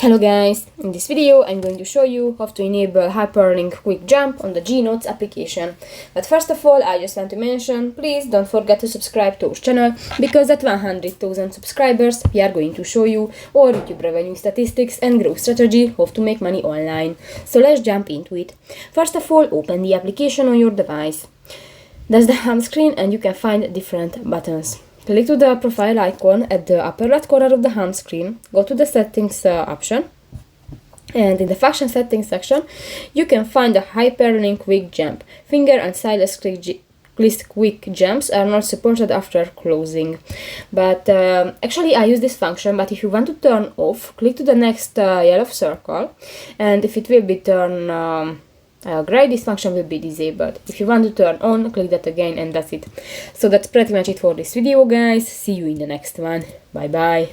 Hello guys, in this video I'm going to show you how to enable hyperlink quick jump on the Jnotes application. But first of all, I just want to mention, please don't forget to subscribe to our channel, because at 100,000 subscribers we are going to show you our YouTube revenue statistics and growth strategy, how to make money online. So let's jump into it. First of all, open the application on your device. That's the home screen and you can find different buttons. Click to the profile icon at the upper right corner of the home screen, go to the settings option, and in the function settings section you can find the hyperlink quick jump. Finger and stylus click quick jumps are not supported after closing, but actually I use this function. But if you want to turn off, click to the next yellow circle, and if it will be turned gray, this function will be disabled. If you want to turn on, click that again, and that's it. So that's pretty much it for this video, guys. See you in the next one. Bye bye.